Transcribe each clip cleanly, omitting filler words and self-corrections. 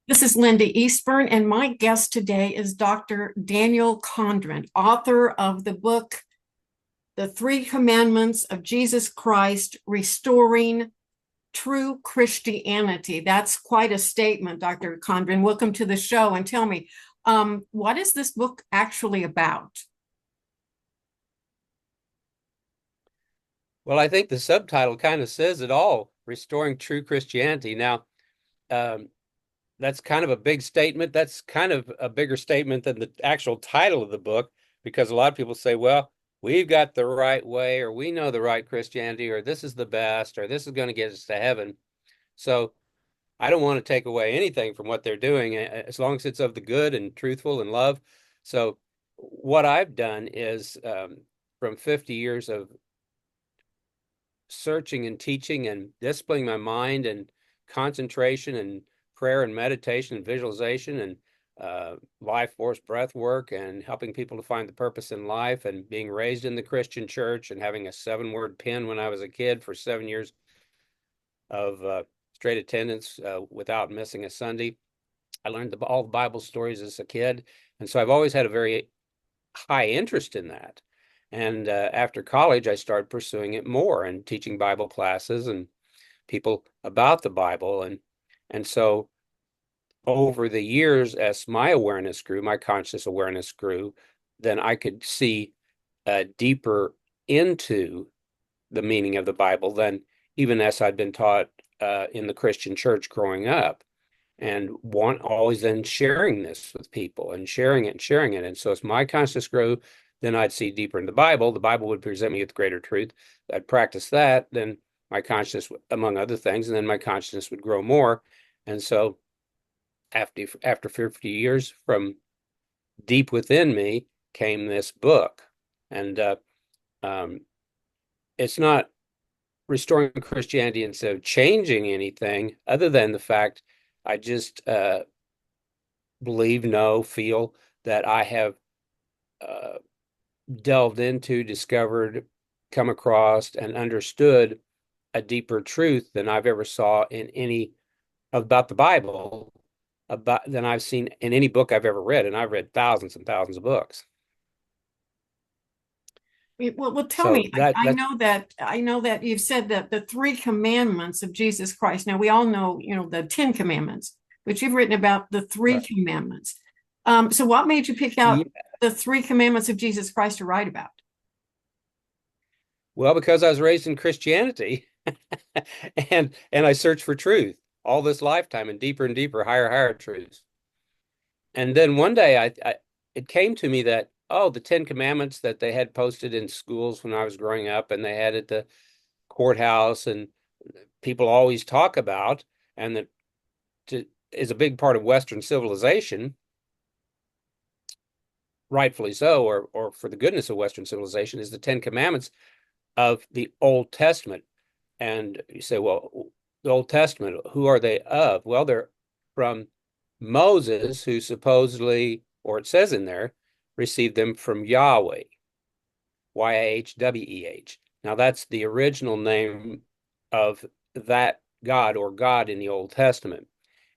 This is Linda Eastburn, and my guest today is Dr. Daniel Condren, author of the book, The Three Commandments of Jesus Christ, Restoring True Christianity. That's quite a statement, Dr. Condren. Welcome to the show, and tell me, what is this book actually about? Well, I think the subtitle kind of says it all, Restoring True Christianity. Now, um, that's kind of a big statement. That's kind of a bigger statement than the actual title of the book, because a lot of people say, well, we've got the right way, or we know the right Christianity, or this is the best, or this is going to get us to heaven. So I don't want to take away anything from what they're doing, as long as it's of the good and truthful and love. So what I've done is from 50 years of searching and teaching and disciplining my mind and concentration and prayer and meditation and visualization and life force breath work and helping people to find the purpose in life and being raised in the Christian church and having a 7-word pen when I was a kid for 7 years of straight attendance without missing a Sunday. I learned all the Bible stories as a kid. And so I've always had a very high interest in that. And after college, I started pursuing it more and teaching Bible classes and people about the Bible. And so over the years, as my awareness grew, my conscious awareness grew, then I could see deeper into the meaning of the Bible than even as I'd been taught in the Christian church growing up, and want always then sharing this with people and sharing it and sharing it. And so as my consciousness grew, then I'd see deeper in the Bible. The Bible would present me with greater truth. I'd practice that, then my consciousness, among other things, and then my consciousness would grow more. And so after 50 years, from deep within me came this book. And um, it's not restoring Christianity instead of changing anything, other than the fact I just believe, know, feel that I have uh, delved into, discovered, come across, and understood a deeper truth than I've ever saw in any about the Bible, about than I've seen in any book I've ever read, and I've read thousands and thousands of books. Well, tell So me. that I that's know that you've said that the three commandments of Jesus Christ. Now we all know, the Ten Commandments, but you've written about the three right. commandments. So what made you pick out Yeah. the three commandments of Jesus Christ to write about? Well, because I was raised in Christianity, and I searched for truth all this lifetime and deeper, higher, higher truths. And then one day it came to me that, oh, the Ten Commandments that they had posted in schools when I was growing up and they had at the courthouse and people always talk about, and that is a big part of Western civilization, rightfully so, or for the goodness of Western civilization, is the Ten Commandments of the Old Testament. And you say, well, the Old Testament, who are they of? Well, they're from Moses, who supposedly, or it says in there, received them from Yahweh, Yahweh. Now, that's the original name of that God, or God, in the Old Testament.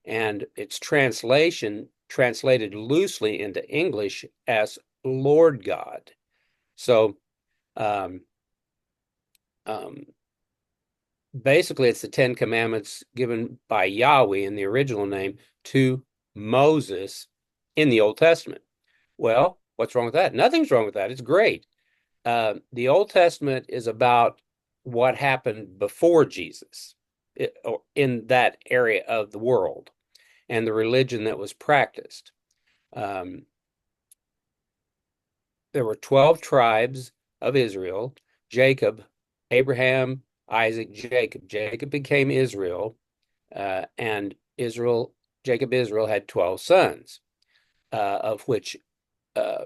And its translation translated loosely into English as Lord God. So, um, um, basically, it's the Ten Commandments given by Yahweh in the original name to Moses in the Old Testament. Well, what's wrong with that? Nothing's wrong with that. It's great. The Old Testament is about what happened before Jesus, or in that area of the world, and the religion that was practiced. Um, there were 12 tribes of Israel: Jacob, Abraham, Isaac, Jacob. Jacob became Israel, and Israel had 12 sons, of which uh,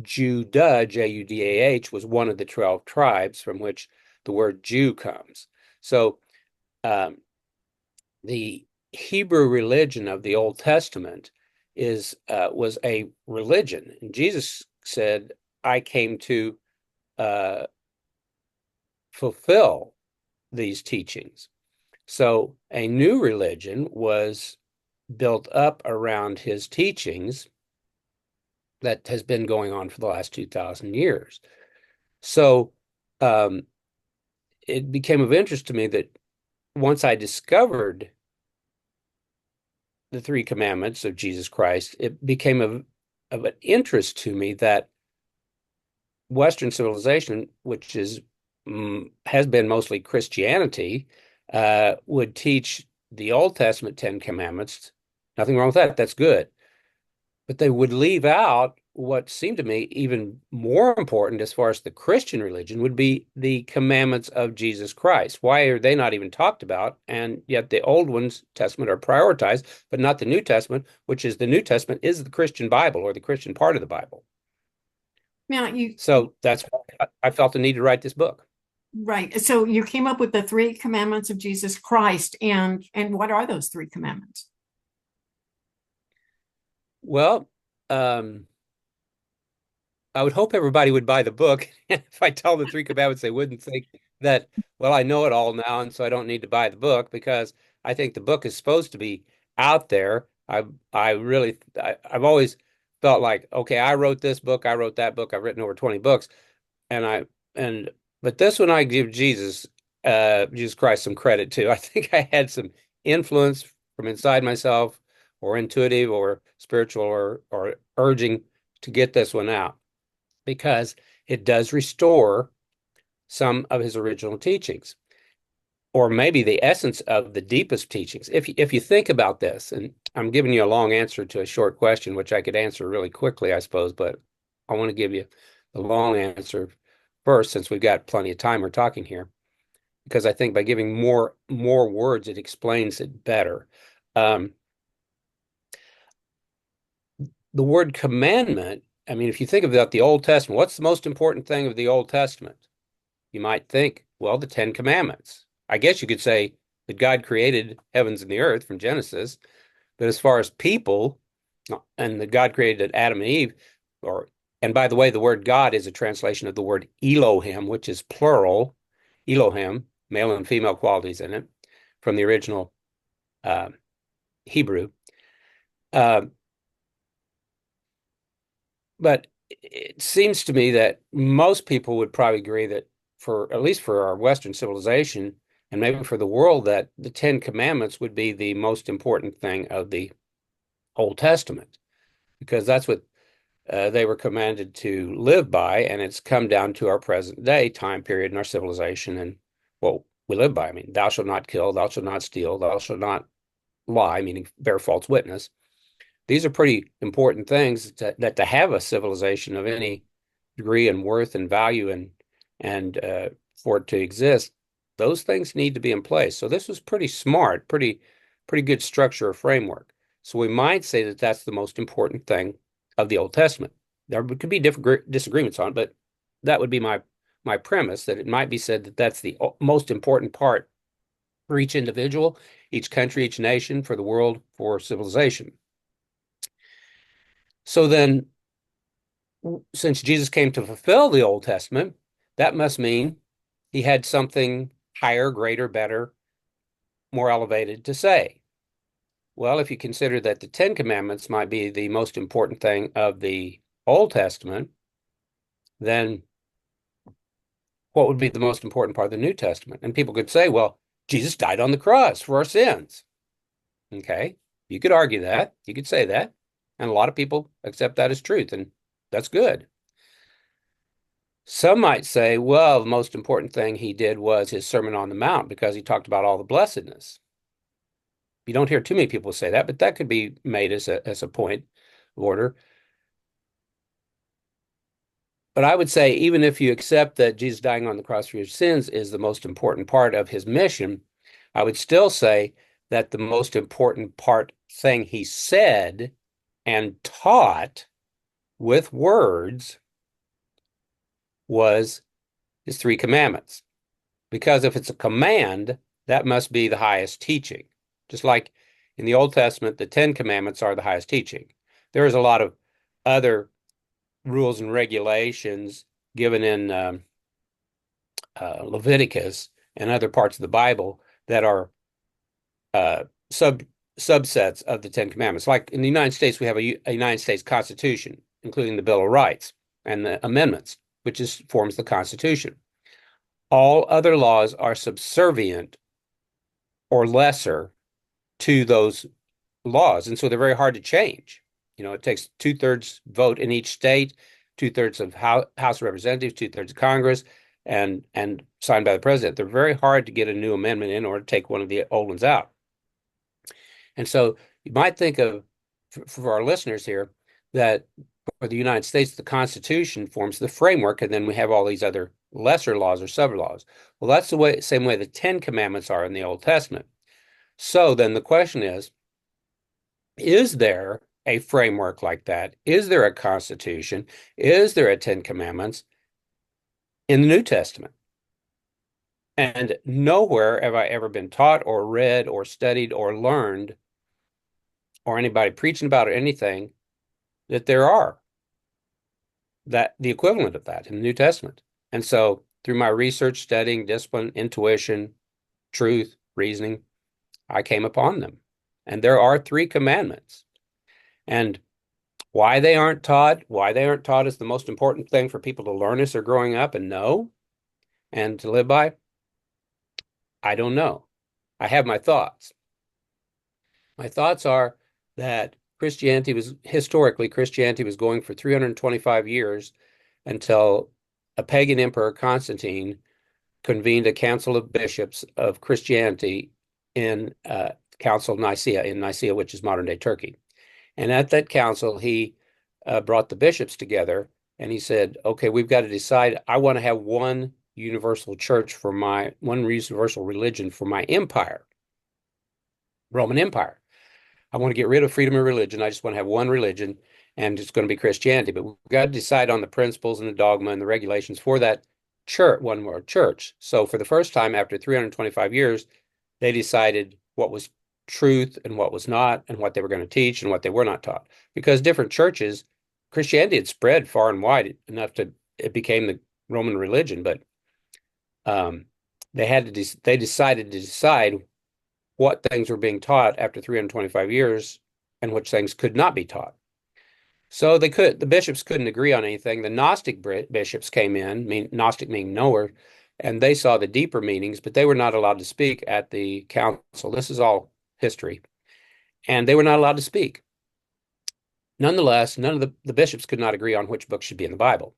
Judah, Judah, was one of the 12 tribes from which the word Jew comes. So um, the Hebrew religion of the Old Testament was a religion, and Jesus said, "I came to uh, fulfill these teachings." So a new religion was built up around his teachings that has been going on for the last 2,000 years. So it became of interest to me that once I discovered the three commandments of Jesus Christ, it became of an interest to me that Western civilization, which has been mostly Christianity, would teach the Old Testament Ten Commandments. Nothing wrong with that. That's good. But they would leave out what seemed to me even more important as far as the Christian religion would be the commandments of Jesus Christ. Why are they not even talked about? And yet the Old ones, Testament, are prioritized, but not the New Testament, which is the New Testament is the Christian Bible or the Christian part of the Bible. Now you So that's why I felt the need to write this book. right. So you came up with the three commandments of Jesus Christ, and what are those three commandments? Well, I would hope everybody would buy the book. If I tell the three commandments, they wouldn't think that, well, I know it all now, and so I don't need to buy the book because I think the book is supposed to be out there. I've always felt like, okay, I wrote this book, I wrote that book, I've written over 20 books, and but this one I give Jesus Christ some credit to. I think I had some influence from inside myself, or intuitive, or spiritual, or urging to get this one out because it does restore some of his original teachings, or maybe the essence of the deepest teachings. If you think about this, and I'm giving you a long answer to a short question, which I could answer really quickly, I suppose, but I want to give you the long answer first, since we've got plenty of time we're talking here, because I think by giving more words, it explains it better. The word commandment, I mean, if you think about the Old Testament, what's the most important thing of the Old Testament? You might think, well, the Ten Commandments. I guess you could say that God created heavens and the earth from Genesis, but as far as people, and that God created Adam and Eve, and by the way, the word God is a translation of the word Elohim, which is plural, Elohim, male and female qualities in it, from the original Hebrew. But it seems to me that most people would probably agree that at least for our Western civilization, and maybe for the world, that the Ten Commandments would be the most important thing of the Old Testament, because that's what they were commanded to live by, and it's come down to our present day time period in our civilization and what we live by. I mean, thou shalt not kill, thou shalt not steal, thou shalt not lie, meaning bear false witness. These are pretty important things that to have a civilization of any degree and worth and value and for it to exist, those things need to be in place. So this was pretty smart, pretty good structure or framework. So we might say that that's the most important thing of the Old Testament. There could be different disagreements on it, but that would be my premise, that it might be said that that's the most important part for each individual, each country, each nation, for the world, for civilization. So then, since Jesus came to fulfill the Old Testament, that must mean he had something higher, greater, better, more elevated to say. Well, if you consider that the Ten Commandments might be the most important thing of the Old Testament, then what would be the most important part of the New Testament? And people could say, well, Jesus died on the cross for our sins. Okay, you could argue that. You could say that. And a lot of people accept that as truth, and that's good. Some might say, well, the most important thing he did was his Sermon on the Mount because he talked about all the blessedness. You don't hear too many people say that, but that could be made as a point of order. But I would say, even if you accept that Jesus dying on the cross for your sins is the most important part of his mission, I would still say that the most important thing he said and taught with words was his three commandments. Because if it's a command, that must be the highest teaching. Just like in the Old Testament, the Ten Commandments are the highest teaching. There is a lot of other rules and regulations given in Leviticus and other parts of the Bible that are subsets of the Ten Commandments. Like in the United States, we have a United States Constitution, including the Bill of Rights and the amendments, which forms the Constitution. All other laws are subservient or lesser to those laws, and so they're very hard to change. It takes 2/3 vote in each state, 2/3 of House of Representatives, 2/3 of Congress, and signed by the president. They're very hard to get a new amendment in or to take one of the old ones out. And so you might think of, for our listeners here, that for the United States, the Constitution forms the framework, and then we have all these other lesser laws or sub-laws. Well, that's the same way the Ten Commandments are in the Old Testament. So then the question is there a framework like that? Is there a Constitution? Is there a Ten Commandments in the New Testament? And nowhere have I ever been taught or read or studied or learned or anybody preaching about it or anything that there are the equivalent of that in the New Testament. And so through my research, studying, discipline, intuition, truth, reasoning, I came upon them. And there are 3 commandments. And why they aren't taught is the most important thing for people to learn as they're growing up and know and to live by. I don't know. I have my thoughts. My thoughts are that Christianity was going for 325 years until a pagan emperor, Constantine, convened a council of bishops of Christianity in Council of Nicaea, which is modern day Turkey. And at that council, he brought the bishops together and he said, okay, we've got to decide. I want to have one universal church one universal religion for my empire, Roman Empire. I want to get rid of freedom of religion. I just want to have one religion, and it's going to be Christianity. But we've got to decide on the principles and the dogma and the regulations for that church, one more church. So for the first time after 325 years, they decided what was truth and what was not, and what they were going to teach and what they were not taught. Because different churches, Christianity had spread far and wide enough it became the Roman religion, but they decided to decide what things were being taught after 325 years and which things could not be taught. So the bishops couldn't agree on anything. The Gnostic bishops came in, Gnostic meaning knower, and they saw the deeper meanings, but they were not allowed to speak at the council. This is all history. And they were not allowed to speak. Nonetheless, none of the bishops could not agree on which book should be in the Bible.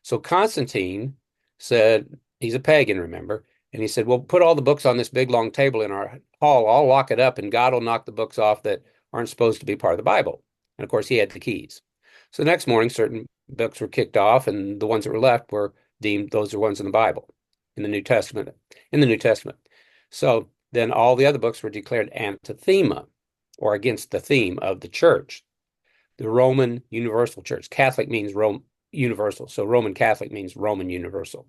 So Constantine said, he's a pagan, remember, and he said, well, put all the books on this big long table in our hall. I'll lock it up and God will knock the books off that aren't supposed to be part of the Bible. And of course, he had the keys. So the next morning, certain books were kicked off, and the ones that were left were deemed those are ones in the Bible, in the New Testament. So then all the other books were declared anathema, or against the theme of the church. The Roman Universal Church. Catholic means universal. So Roman Catholic means Roman Universal.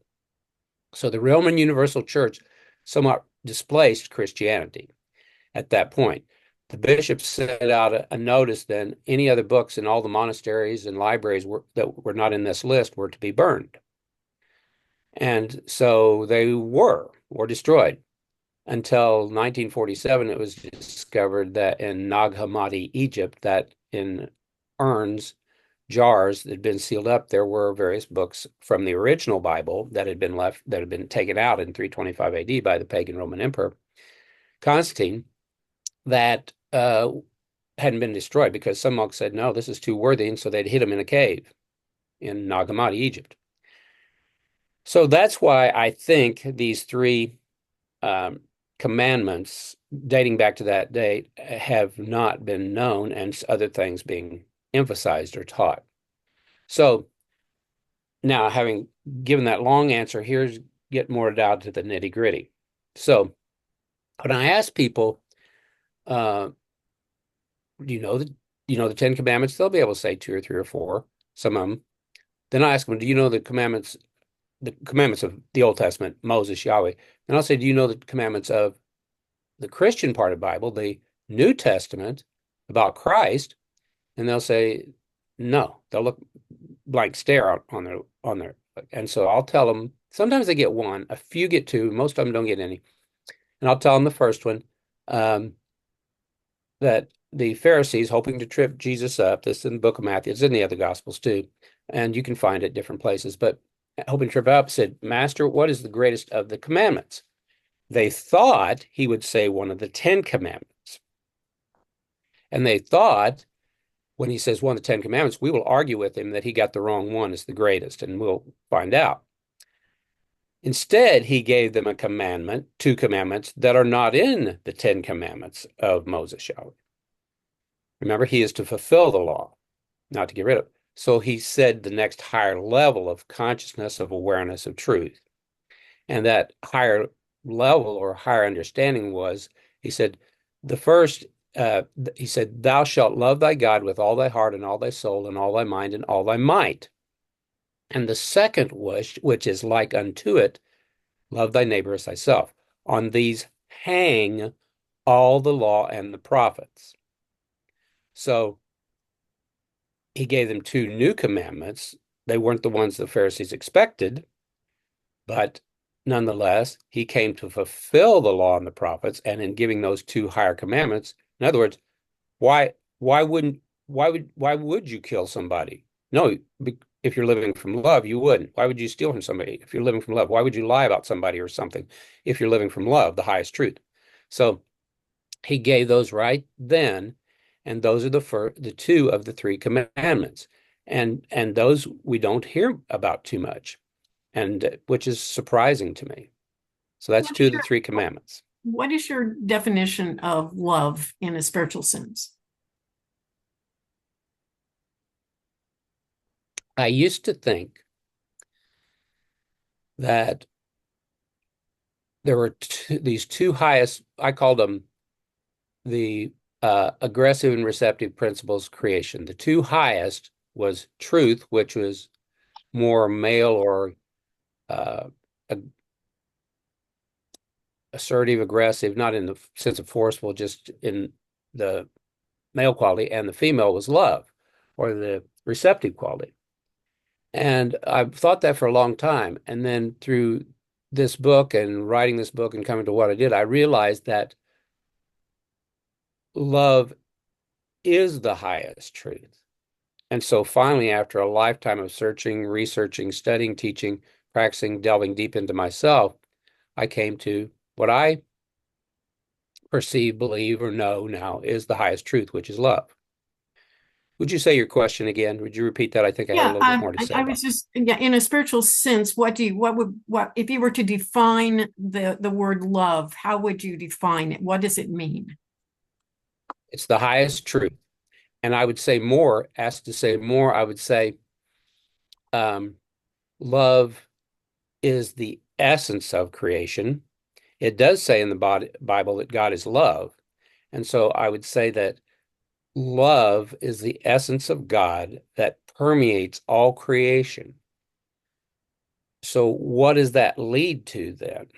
So the Roman Universal Church somewhat displaced Christianity at that point. The bishops sent out a notice then any other books in all the monasteries and libraries that were not in this list were to be burned. And so they were destroyed until 1947. It was discovered that in Nag Hammadi, Egypt, that in urns, jars that had been sealed up, there were various books from the original Bible that had been taken out in 325 AD by the pagan Roman Emperor Constantine that hadn't been destroyed because some monks said, no, this is too worthy, and so they'd hid them in a cave in Nag Hammadi, Egypt. So that's why I think these 3 commandments dating back to that date have not been known, and other things being emphasized or taught. So now, having given that long answer, here's get more down to the nitty gritty. So when I ask people, do you know the 10 commandments? They'll be able to say 2 or 3 or 4, some of them. Then I ask them, do you know the commandments of the Old Testament, Moses, Yahweh? And I'll say, do you know the commandments of the Christian part of the Bible, the New Testament, about Christ? And they'll say, no. They'll look blank stare on their, and so I'll tell them, sometimes they get 1, a few get 2, most of them don't get any. And I'll tell them the first one, that the Pharisees, hoping to trip Jesus up, this is in the book of Matthew, it's in the other Gospels too, and you can find it different places, but hoping to trip up, said, Master, what is the greatest of the commandments? They thought he would say one of the 10 commandments. And they thought when he says one of the 10 commandments, we will argue with him that he got the wrong one as the greatest, and we'll find out. Instead, he gave them a commandment, 2 commandments that are not in the 10 commandments of Moses, Yahweh. Remember, he is to fulfill the law, not to get rid of it. So he said the next higher level of consciousness, of awareness, of truth. And that higher level or higher understanding was, he said, the first, he said, thou shalt love thy God with all thy heart and all thy soul and all thy mind and all thy might. And the second wish, which is like unto it, love thy neighbor as thyself. On these hang all the law and the prophets. So he gave them 2 new commandments. They weren't the ones the Pharisees expected, but nonetheless, he came to fulfill the law and the prophets. And in giving those 2 higher commandments, in other words, why would you kill somebody? No, if you're living from love, you wouldn't. Why would you steal from somebody if you're living from love? Why would you lie about somebody or something if you're living from love, the highest truth? So he gave those right then, and those are the 2 of the 3 commandments, and those we don't hear about too much, and which is surprising to me. So that's What 2 is of the your, 3 commandments. what is your definition of love in a spiritual sense? I used to think that there were these 2 highest, I called them the aggressive and receptive principles of creation. The 2 highest was truth, which was more male or uh, assertive, aggressive, not in the sense of forceful, just in the male quality, and the female was love, or the receptive quality. And I've thought that for a long time. And then through this book and writing this book and coming to what I did, I realized that love is the highest truth. And so finally, after a lifetime of searching, researching, studying, teaching, practicing, delving deep into myself, I came to what I perceive, believe, or know now is the highest truth, which is love. Would you say your question again? Would you repeat that? I think I had a Yeah, little bit more to say I about was just, yeah, in a spiritual sense, what if you were to define the word love, how would you define it? What does it mean? it. It's the highest truth. And I would say more, asked to say more, I would say um, love is the essence of creation. It does say in the Bible that God is love. And so I would say that love is the essence of God that permeates all creation. So what does that lead to then?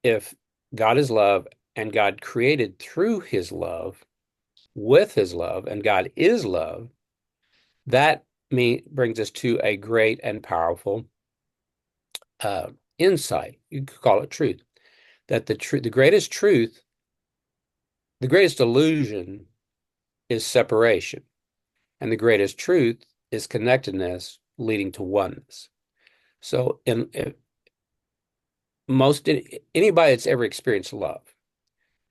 If God is love and God created through his love, with his love, and God is love, that brings us to a great and powerful uh, insight. You could call it truth. That the greatest truth, the greatest illusion is separation, and the greatest truth is connectedness leading to oneness. So, in most anybody that's ever experienced love,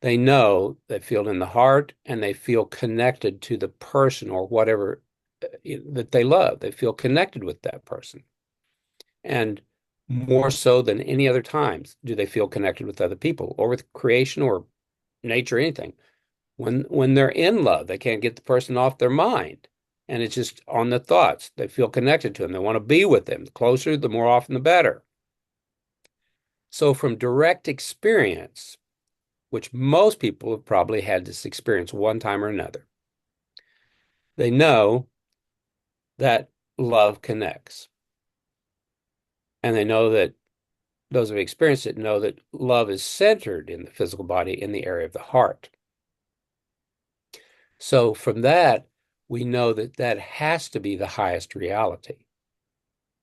they know they feel in the heart and they feel connected to the person or whatever that they love. They feel connected with that person. And more so than any other times do they feel connected with other people or with creation or nature, anything. When they're in love, they can't get the person off their mind. And it's just on the thoughts. They feel connected to them. They want to be with them. The closer, the more often, the better. So from direct experience, which most people have probably had this experience one time or another, they know that love connects. And they know that those who have experienced it know that love is centered in the physical body in the area of the heart. So from that, we know that that has to be the highest reality.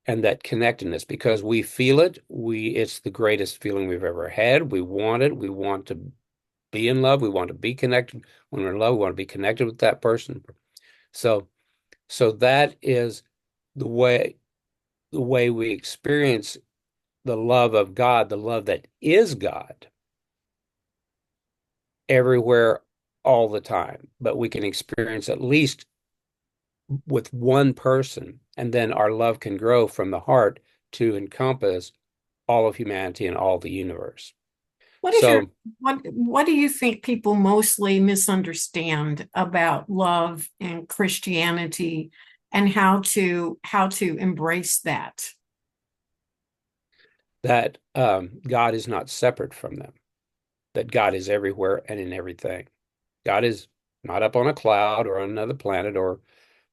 And that connectedness, because we feel it, it's the greatest feeling we've ever had. We want it. We want to be in love. We want to be connected. When we're in love, we want to be connected with that person. So, so that is the way we experience the love of God, the love that is God, everywhere, all the time. But we can experience at least with one person, and then our love can grow from the heart to encompass all of humanity and all the universe. What is your So what do you think people mostly misunderstand about love and Christianity and how to embrace that? that God is not separate from them, that God is everywhere and in everything. God is not up on a cloud or on another planet or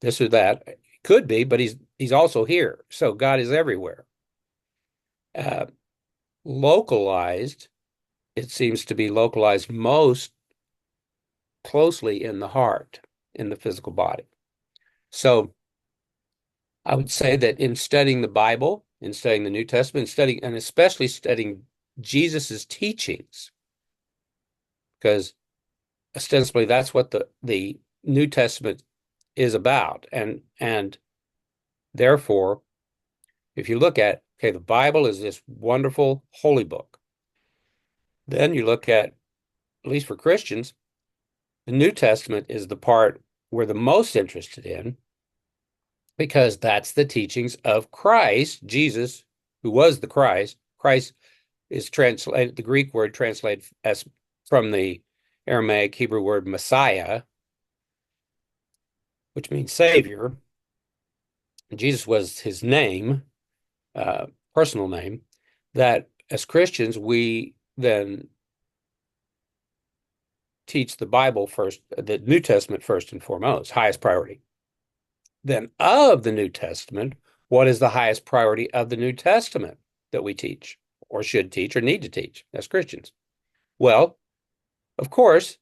this or that. Could be, but he's also here. So God is everywhere. Uh, Localized, it seems to be localized most closely in the heart, in the physical body. So I would say that in studying the Bible, in studying the New Testament, studying and especially studying Jesus's teachings, because ostensibly that's what the New Testament is about. And therefore, if you look at, okay, the Bible is this wonderful holy book. Then you look at least for Christians, the New Testament is the part we're the most interested in because that's the teachings of Christ, Jesus, who was the Christ. Christ is translated, the Greek word translated as from the Aramaic Hebrew word Messiah, which means Savior. Jesus was his name, personal name, that as Christians, we then teach the Bible first, the New Testament first and foremost, highest priority. Then of the New Testament, what is the highest priority of the New Testament that we teach or should teach or need to teach as Christians? Well, of course,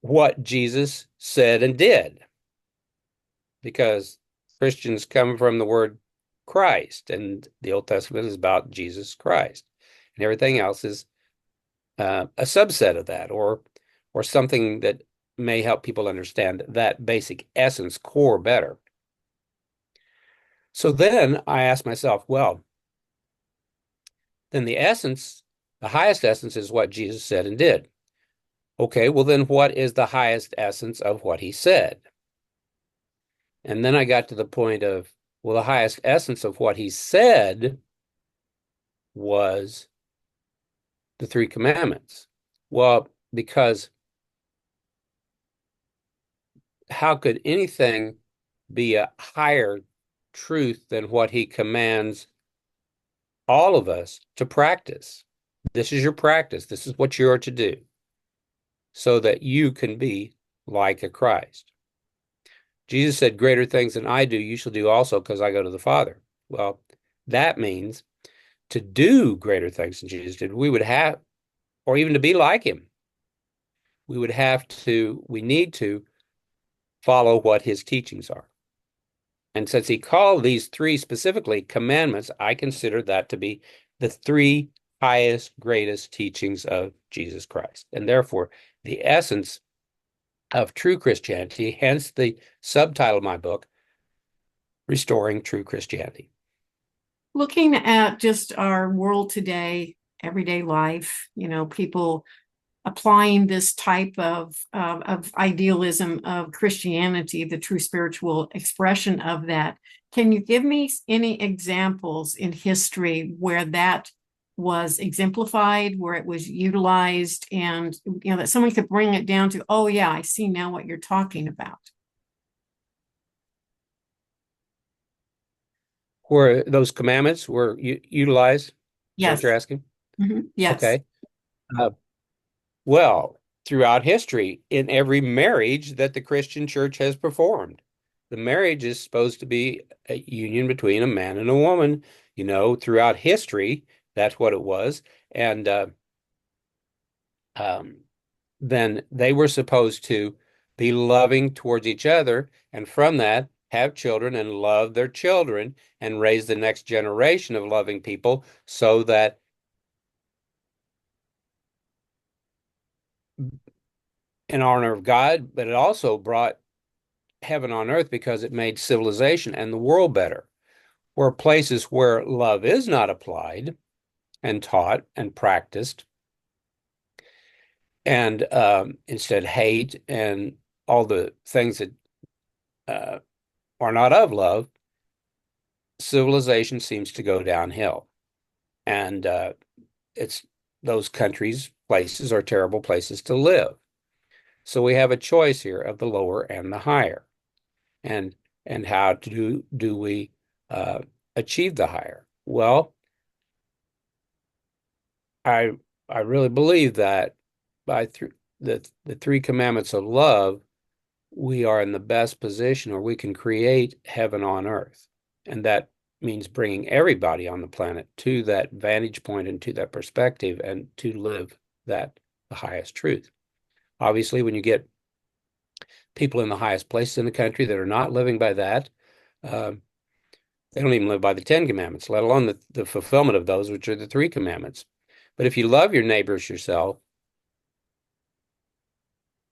what Jesus said and did, because Christians come from the word Christ, and the Old Testament is about Jesus Christ, and everything else is a subset of that, or something that may help people understand that basic essence core better. So then I ask myself, well, then the essence, the highest essence is what Jesus said and did. Okay, well, then what is the highest essence of what he said? And then I got to the point of, well, the highest essence of what he said was the three commandments. Well, because how could anything be a higher truth than what he commands all of us to practice? This is your practice. This is what you are to do so that you can be like a Christ. Jesus said, greater things than I do, you shall do also because I go to the Father. Well, that means to do greater things than Jesus did, we would have, or even to be like him, we need to follow what his teachings are. And since he called these three specifically commandments, I consider that to be the three highest, greatest teachings of Jesus Christ. And therefore, the essence of true Christianity, hence the subtitle of my book, Restoring True Christianity. Looking at just our world today, everyday life, people applying this type of idealism of Christianity, the true spiritual expression of that. Can you give me any examples in history where that was exemplified, where it was utilized, and that someone could bring it down to, oh yeah, I see now what you're talking about? Where those commandments were utilized? Is that what Yes. you're asking? Yes. Okay. Uh, well, throughout history, in every marriage that the Christian church has performed, the marriage is supposed to be a union between a man and a woman. Throughout history, that's what it was. And um, then they were supposed to be loving towards each other, and from that, have children and love their children and raise the next generation of loving people so that in honor of God, but it also brought heaven on earth because it made civilization and the world better. Where places where love is not applied and taught and practiced, and instead hate and all the things that uh, are not of love, civilization seems to go downhill. And it's those countries, places are terrible places to live. So we have a choice here of the lower and the higher. And how do we achieve the higher? Well, I I really believe that by the three commandments of love, we are in the best position where we can create heaven on earth. And that means bringing everybody on the planet to that vantage point and to that perspective and to live that the highest truth. Obviously, when you get people in the highest places in the country that are not living by that, um, they don't even live by the Ten Commandments, let alone the fulfillment of those, which are the three commandments. But if you love your neighbors yourself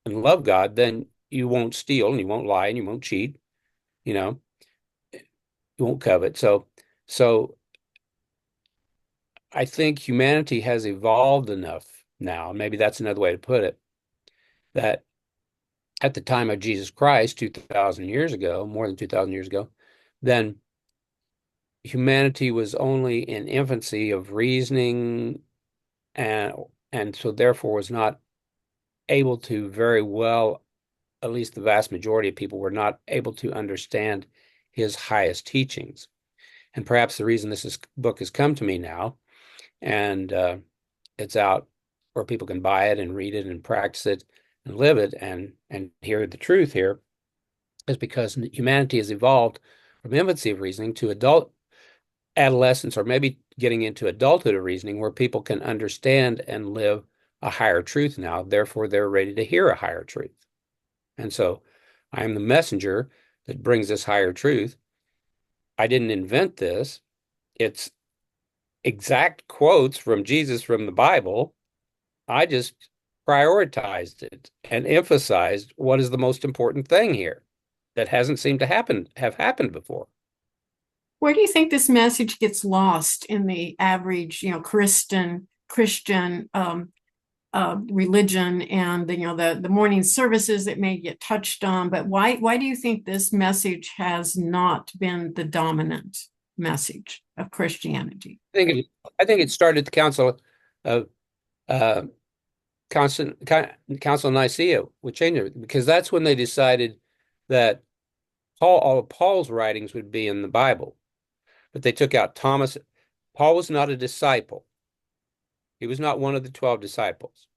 and love God, then you won't steal and you won't lie and you won't cheat, you know, you won't covet. So I think humanity has evolved enough now, maybe that's another way to put it, that at the time of Jesus Christ, 2,000 years ago, more than 2,000 years ago, then humanity was only in infancy of reasoning and so therefore was not able to very well, at least the vast majority of people were not able to understand his highest teachings. And perhaps the reason book has come to me now and it's out where people can buy it and read it and practice it and live it and hear the truth here is because humanity has evolved from infancy of reasoning to adolescence, or maybe getting into adulthood of reasoning, where people can understand and live a higher truth now. Therefore, they're ready to hear a higher truth. And so I am the messenger that brings this higher truth. I didn't invent this. It's exact quotes from Jesus from the Bible. I just prioritized it and emphasized what is the most important thing here that hasn't seemed to have happened before. Where do you think this message gets lost in the average, Christian religion and the morning services that may get touched on? But why do you think this message has not been the dominant message of Christianity? I think it started the Council of uh, Council of Nicaea would change it because that's when they decided that all of Paul's writings would be in the Bible. But they took out Thomas. Paul was not a disciple. He was not one of the 12 disciples.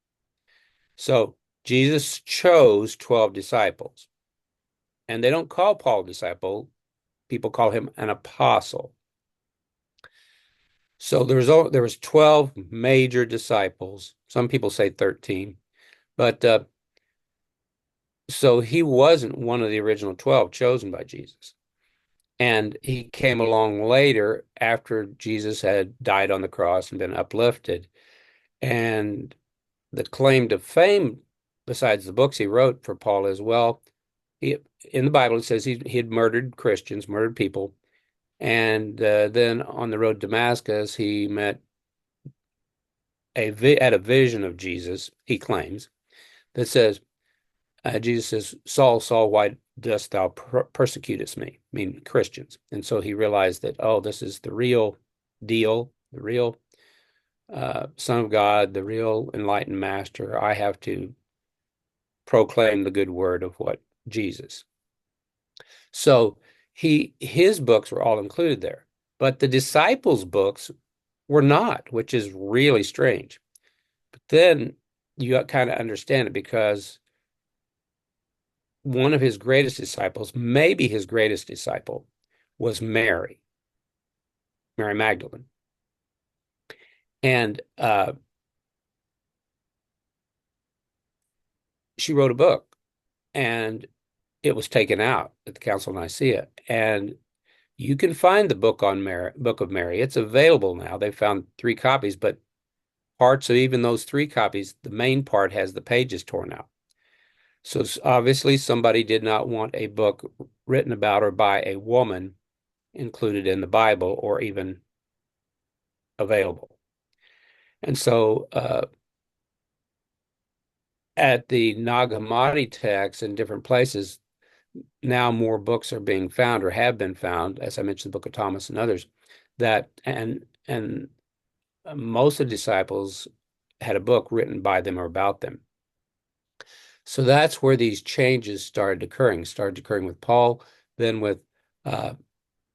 So Jesus chose 12 disciples. And they don't call Paul a disciple. People call him an apostle. So there was 12 major disciples. Some people say 13. But so he wasn't one of the original 12 chosen by Jesus. And he came along later after Jesus had died on the cross and been uplifted. And the claim to fame, besides the books he wrote for Paul as well, in the Bible it says he had murdered Christians, murdered people. And then on the road to Damascus, he met had a vision of Jesus, he claims, that says, Jesus says, Saul, Saul, why dost thou persecutest me? I mean, Christians. And so he realized that, oh, this is the real deal, the real Son of God, the real enlightened master. I have to proclaim the good word of what Jesus. So his books were all included there, but the disciples' books were not, which is really strange. But then you kind of understand it because one of his greatest disciples, maybe his greatest disciple, was Mary Magdalene. And she wrote a book, and it was taken out at the Council of Nicaea. And you can find the book on Mary, Book of Mary. It's available now. They found 3 copies, but parts of even those 3 copies, the main part has the pages torn out. So obviously somebody did not want a book written about or by a woman included in the Bible or even available. And so at the Nag Hammadi text in different places, now more books are being found or have been found, as I mentioned, the Book of Thomas and others, that and most of the disciples had a book written by them or about them. So that's where these changes started occurring with Paul, then with uh,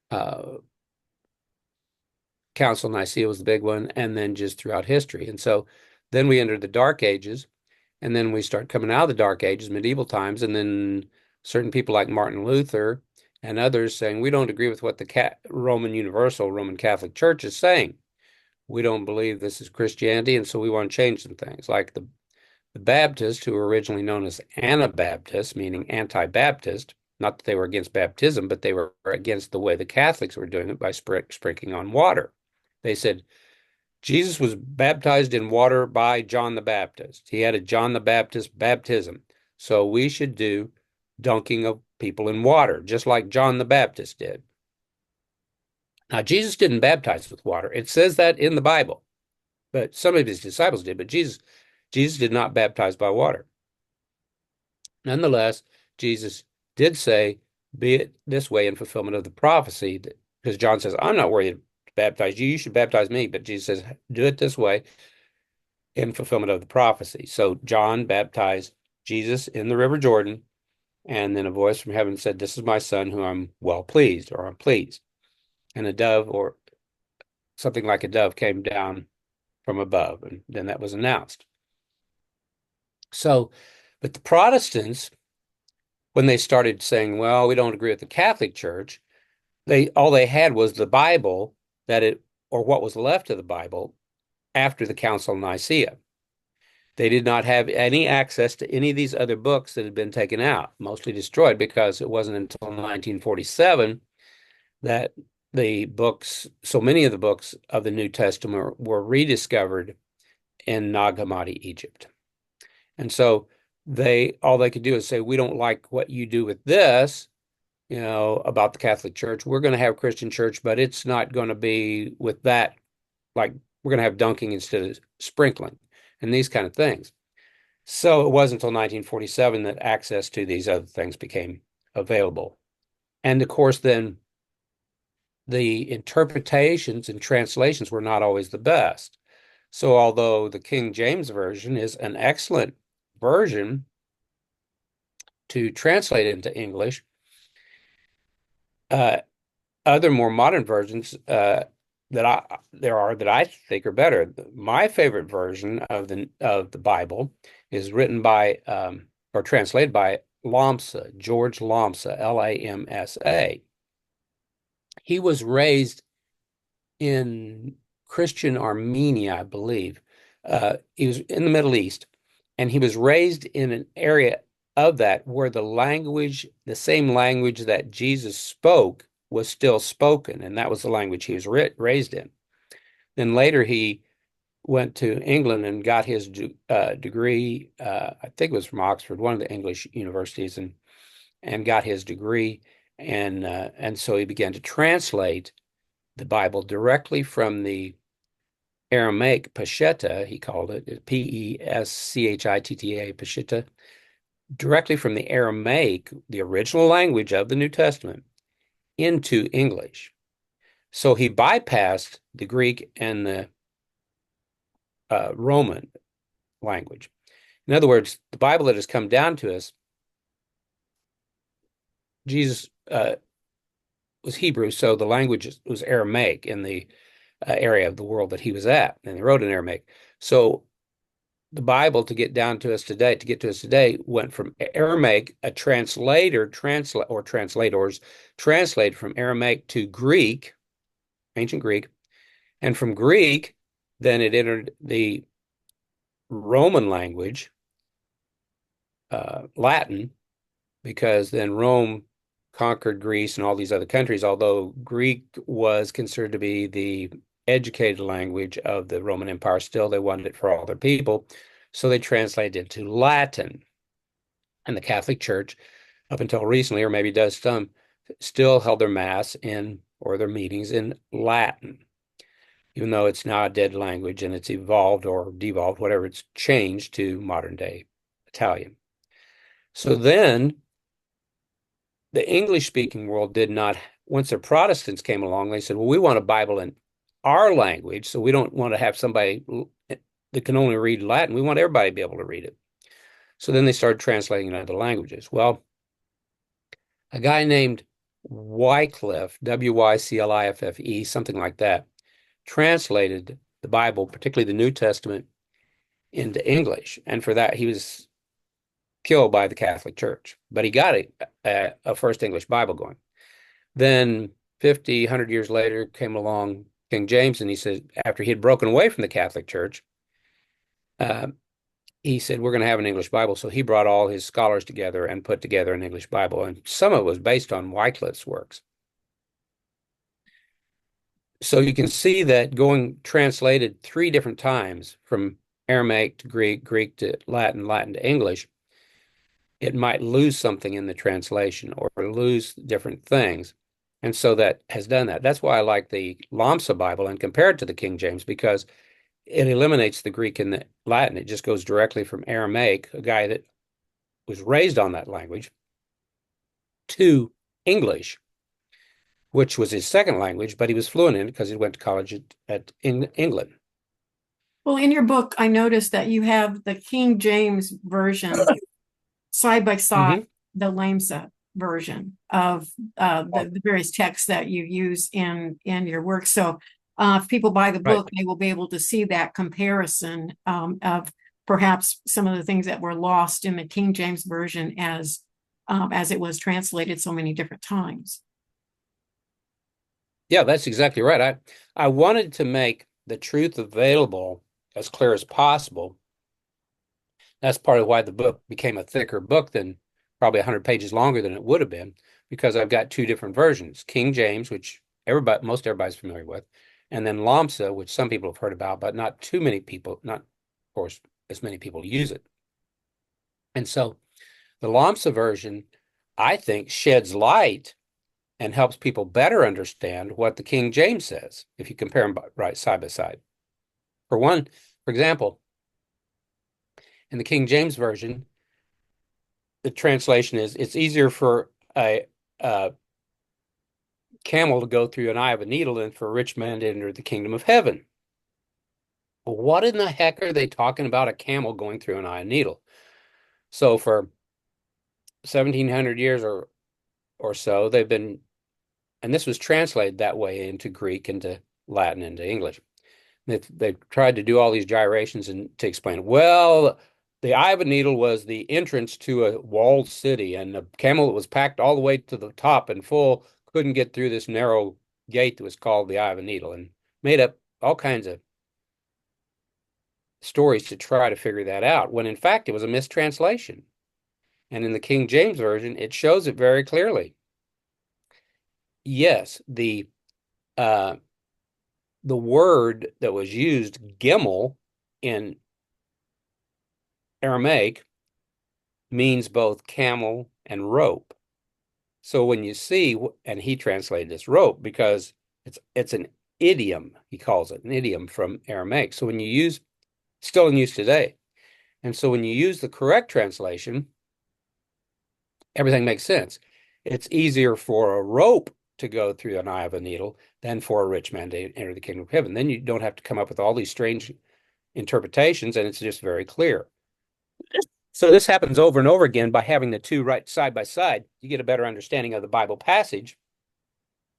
uh, Council of Nicaea was the big one, and then just throughout history. And so then we enter the Dark Ages, and then we start coming out of the Dark Ages, medieval times, and then certain people like Martin Luther and others saying, we don't agree with what the Roman Catholic Church is saying. We don't believe this is Christianity, and so we want to change some things. Like the Baptists, who were originally known as Anabaptists, meaning anti-Baptist, not that they were against baptism, but they were against the way the Catholics were doing it by sprinkling on water. They said, Jesus was baptized in water by John the Baptist. He had a John the Baptist baptism. So we should do dunking of people in water, just like John the Baptist did. Now, Jesus didn't baptize with water. It says that in the Bible, but some of his disciples did, but Jesus did not baptize by water. Nonetheless, Jesus did say, be it this way in fulfillment of the prophecy, because John says, I'm not worthy to baptize you. You should baptize me. But Jesus says, do it this way in fulfillment of the prophecy. So John baptized Jesus in the River Jordan, and then a voice from heaven said, this is my son who I'm well pleased, or I'm pleased. And a dove, or something like a dove, came down from above, and then that was announced. So, but the Protestants, when they started saying, well, we don't agree with the Catholic Church, all they had was the Bible, or what was left of the Bible after the Council of Nicaea. They did not have any access to any of these other books that had been taken out, mostly destroyed, because it wasn't until 1947 that so many of the books of the New Testament were rediscovered in Nag Hammadi, Egypt. And so all they could do is say, we don't like what you do with this, about the Catholic Church. We're going to have Christian church, but it's not going to be with that. Like, we're going to have dunking instead of sprinkling and these kind of things. So it wasn't until 1947 that access to these other things became available. And of course, then the interpretations and translations were not always the best. So although the King James Version is an excellent version to translate into English, other more modern versions that I think are better. My favorite version of the Bible is written by or translated by Lomsa, George Lomsa, Lamsa. He was raised in Christian Armenia, I believe. He was in the Middle East, and he was raised in an area of that where the same language that Jesus spoke was still spoken, and that was the language he was raised in. Then later he went to England and got his degree. I think it was from Oxford, one of the English universities, and got his degree. And so he began to translate the Bible directly from the Aramaic Peshitta, he called it, Peschitta, Peshitta, directly from the Aramaic, the original language of the New Testament, into English. So he bypassed the Greek and the Roman language. In other words, the Bible that has come down to us, Jesus was Hebrew, so the language was Aramaic in the area of the world that he was at, and he wrote in Aramaic. So the Bible, to get to us today, went from Aramaic, a translators translated from Aramaic to Greek, ancient Greek, and from Greek, then it entered the Roman language, Latin, because then Rome conquered Greece and all these other countries, although Greek was considered to be the educated language of the Roman Empire. Still, they wanted it for all their people, so they translated it into Latin. And the Catholic Church, up until recently, or maybe does some, still held their mass in, or their meetings in Latin, even though it's now a dead language and it's evolved or devolved, whatever, it's changed to modern day Italian. So then the English speaking world did not, once the Protestants came along, they said, well, we want a Bible in our language, so we don't want to have somebody that can only read Latin. We want everybody to be able to read it. So then they started translating it into languages. Well, a guy named Wycliffe, Wycliffe, something like that, translated the Bible, particularly the New Testament, into English. And for that, he was killed by the Catholic Church. But he got a first English Bible going. Then 50, 100 years later came along King James, and he said, after he had broken away from the Catholic Church, he said, we're going to have an English Bible. So he brought all his scholars together and put together an English Bible. And some of it was based on Wycliffe's works. So you can see that going translated 3 different times from Aramaic to Greek, Greek to Latin, Latin to English, it might lose something in the translation or lose different things. And so that has done that. That's why I like the Lambsa Bible and compare it to the King James, because it eliminates the Greek and the Latin. It just goes directly from Aramaic, a guy that was raised on that language, to English, which was his second language, but he was fluent in it because he went to college in England. Well, in your book, I noticed that you have the King James version side by side, the Lambsa version of the various texts that you use in your work. So if people buy the book, they will be able to see that comparison of perhaps some of the things that were lost in the King James version as it was translated so many different times. Yeah, that's exactly right. I wanted to make the truth available as clear as possible. That's part of why the book became a thicker book than probably 100 pages longer than it would have been, because I've got 2 different versions, King James, which most everybody's familiar with, and then Lambsa, which some people have heard about, but not too many people, not, of course, as many people use it. And so the Lambsa version, I think, sheds light and helps people better understand what the King James says if you compare them right side by side. For example, in the King James version, the translation is, it's easier for a camel to go through an eye of a needle than for a rich man to enter the kingdom of heaven. Well, what in the heck are they talking about a camel going through an eye of a needle? So for 1700 years or so, they've been, and this was translated that way into Greek, into Latin, into English. They've tried to do all these gyrations and to explain, well, the eye of a needle was the entrance to a walled city, and the camel that was packed all the way to the top and full couldn't get through this narrow gate that was called the eye of a needle, and made up all kinds of stories to try to figure that out, when in fact it was a mistranslation. And in the King James Version, it shows it very clearly. Yes, the word that was used, gimel, in Aramaic means both camel and rope. So when you see, and he translated this rope because it's an idiom, he calls it an idiom from Aramaic. So when you use, still in use today. And so when you use the correct translation, everything makes sense. It's easier for a rope to go through an eye of a needle than for a rich man to enter the kingdom of heaven. Then you don't have to come up with all these strange interpretations, and it's just very clear. So this happens over and over again by having the 2 right side by side. You get a better understanding of the Bible passage,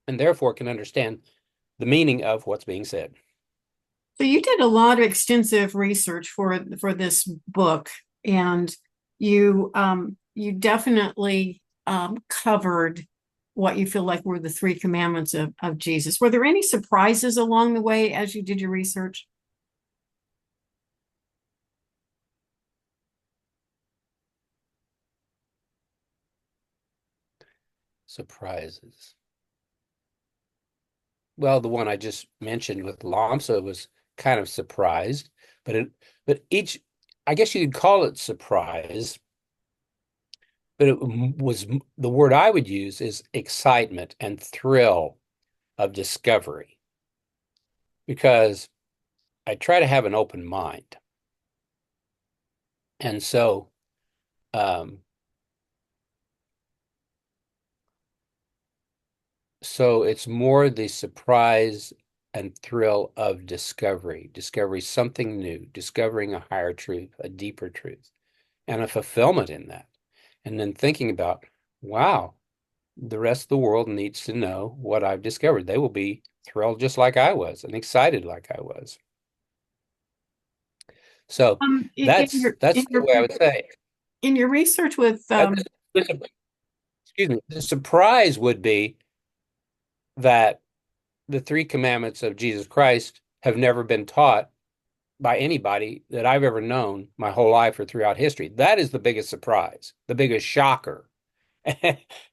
and therefore can understand the meaning of what's being said. So you did a lot of extensive research for this book, and you definitely covered what you feel like were the 3 commandments of Jesus. Were there any surprises along the way as you did your research? Surprises. Well, the one I just mentioned with Lambsa was kind of surprised, but I guess you could call it surprise, but the word I would use is excitement and thrill of discovery, because I try to have an open mind. And so, um, so it's more the surprise and thrill of discovery something new, discovering a higher truth, a deeper truth, and a fulfillment in that. And then thinking about, wow, the rest of the world needs to know what I've discovered. They will be thrilled just like I was and excited like I was. So In your that's the way I would say it. research with The- excuse me. The surprise would be that the three commandments of Jesus Christ have never been taught by anybody that I've ever known my whole life or throughout history. That is the biggest surprise, the biggest shocker.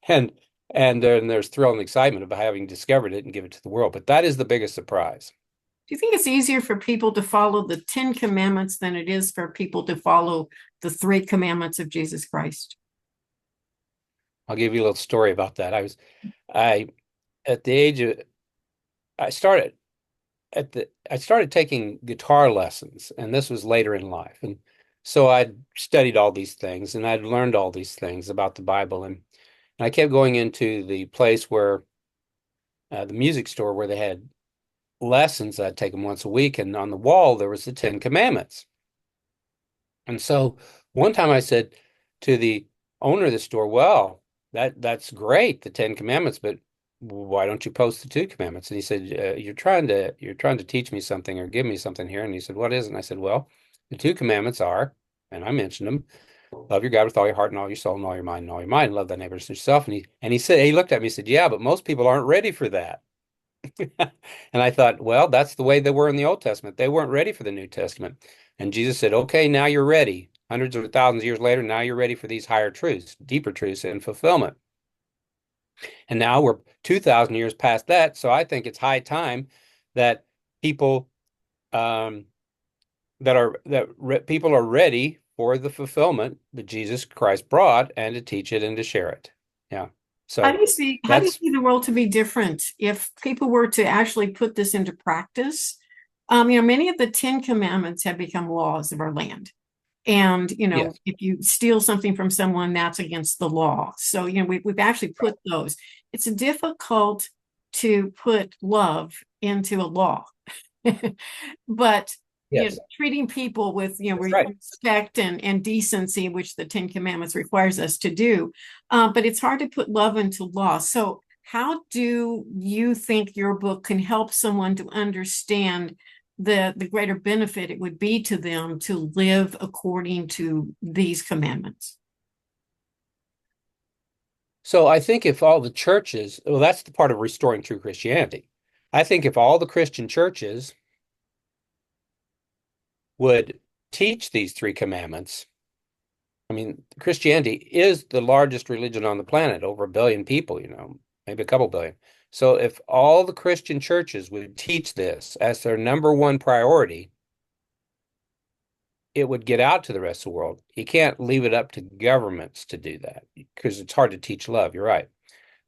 and and then there's thrill and excitement about having discovered it and give it to the world. But that is the biggest surprise. do you think it's easier for people to follow the 10 commandments than it is for people to follow the three commandments of Jesus Christ? I'll give you a little story about that. I at the age of I started I started taking guitar lessons, and this was later in life. And so I'd studied all these things and I'd learned all these things about the Bible. And I kept going into the place where the music store where they had lessons. I'd take them once a week, and on the wall there was the Ten Commandments. And so one time I said to the owner of the store, well, that's great, the Ten Commandments, but why don't you post the two commandments? And he said, you're trying to teach me something or give me something here. And he said, what is it? And I said, well, the two commandments are, and I mentioned them, love your God with all your heart and all your soul and all your mind and all your mind, love thy neighbor as yourself. And he said, he looked at me and said, yeah, but most people aren't ready for that. And I thought, well, that's the way they were in the Old Testament. They weren't ready for the New Testament. And Jesus said, okay, now you're ready. Hundreds of thousands of years later, now you're ready for these higher truths, deeper truths and fulfillment. And now we're 2,000 years past that. So I think it's high time that people um, people are ready for the fulfillment that Jesus Christ brought, and to teach it and to share it. Yeah. How So do you see that's the world to be different if people were to actually put this into practice? Many of the 10 commandments have become laws of our land. And, yes. if you steal something from someone, that's against the law. So, we've actually put those. It's difficult to put love into a law. But, Yes. treating people with, That's right. respect and decency, which the Ten Commandments requires us to do. But it's hard to put love into law. So, how do you think your book can help someone to understand the greater benefit it would be to them to live according to these commandments? So I think if all the churches, well, that's the part of restoring true Christianity. I think if all the Christian churches would teach these three commandments, I mean, Christianity is the largest religion on the planet, over 1 billion people, maybe a couple billion. So if all the Christian churches would teach this as their number one priority, it would get out to the rest of the world. You can't leave it up to governments to do that because it's hard to teach love. You're right.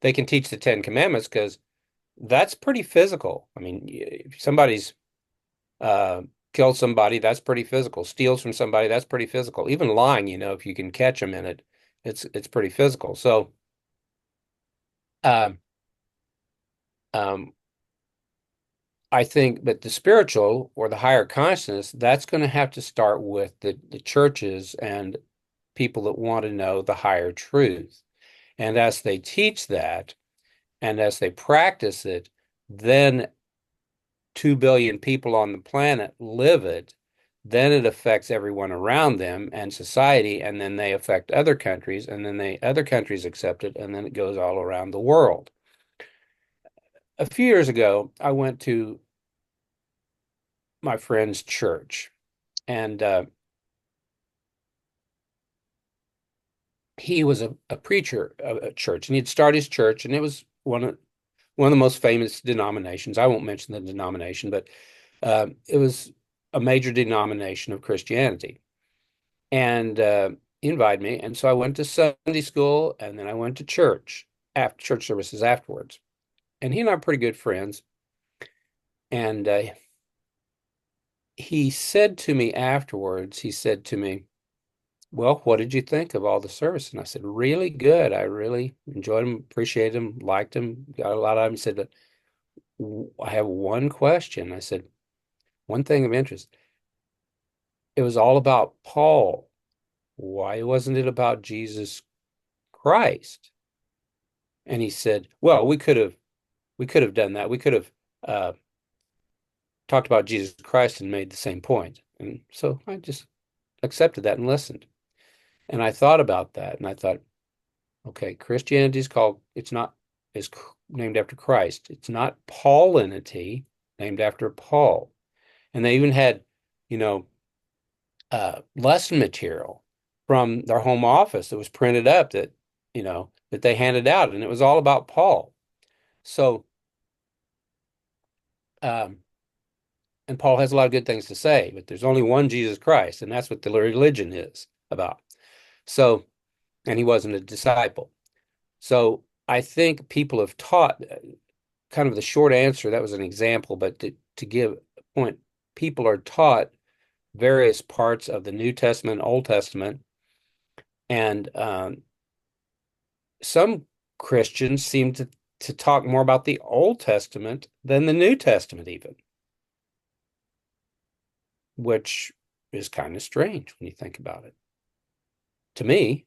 They can teach the Ten Commandments because that's pretty physical. I mean, if somebody's uh, killed somebody, that's pretty physical. Steals from somebody, that's pretty physical. Even lying, if you can catch them in it, it's pretty physical. So, um, um, I think, but the spiritual or the higher consciousness, that's going to have to start with the churches and people that want to know the higher truth. And as they teach that and as they practice it, then 2 billion people on the planet live it. Then it affects everyone around them and society, and then they affect other countries, and then other countries accept it, and then it goes all around the world. A few years ago, I went to my friend's church, and he was a preacher of a church, and he'd started his church, and it was one of the most famous denominations. I won't mention the denomination, but it was a major denomination of Christianity. And he invited me, and so I went to Sunday school, and then I went to church after church services afterwards. And he and I are pretty good friends. And he said to me afterwards, he said to me, "Well, what did you think of all the service?" And I said, "Really good. I really enjoyed them, appreciated them, liked them, got a lot of them." He said, "But I have one question." I said, "One thing of interest. It was all about Paul. Why wasn't it about Jesus Christ?" And he said, "Well, we could have done that. We could have uh, talked about Jesus Christ and made the same point." And so I just accepted that and listened. And I thought about that, and I thought, okay, Christianity is called, it's not, is named after Christ. It's not Paulinity, named after Paul. And they even had, you know, lesson material from their home office that was printed up that, that they handed out, and it was all about Paul. So, um, and Paul has a lot of good things to say, but there's only one Jesus Christ, and that's what the religion is about. So, and he wasn't a disciple. So I think people have taught kind of the short answer. That was an example, but to give a point, people are taught various parts of the New Testament, Old Testament, and some Christians seem to talk more about the Old Testament than the New Testament, even, which is kind of strange when you think about it. To me,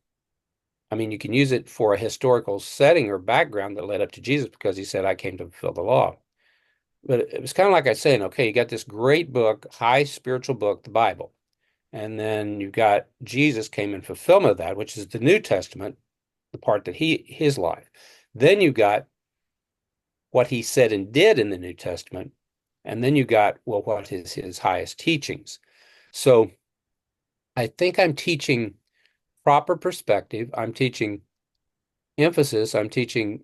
I mean, you can use it for a historical setting or background that led up to Jesus because he said, "I came to fulfill the law." But it was kind of like I was saying, okay, you got this great book, high spiritual book, the Bible. And then you've got Jesus came in fulfillment of that, which is the New Testament, the part that his life. Then you got what he said and did in the New Testament. And then you got, well, what is his highest teachings? So I think I'm teaching proper perspective. I'm teaching emphasis. I'm teaching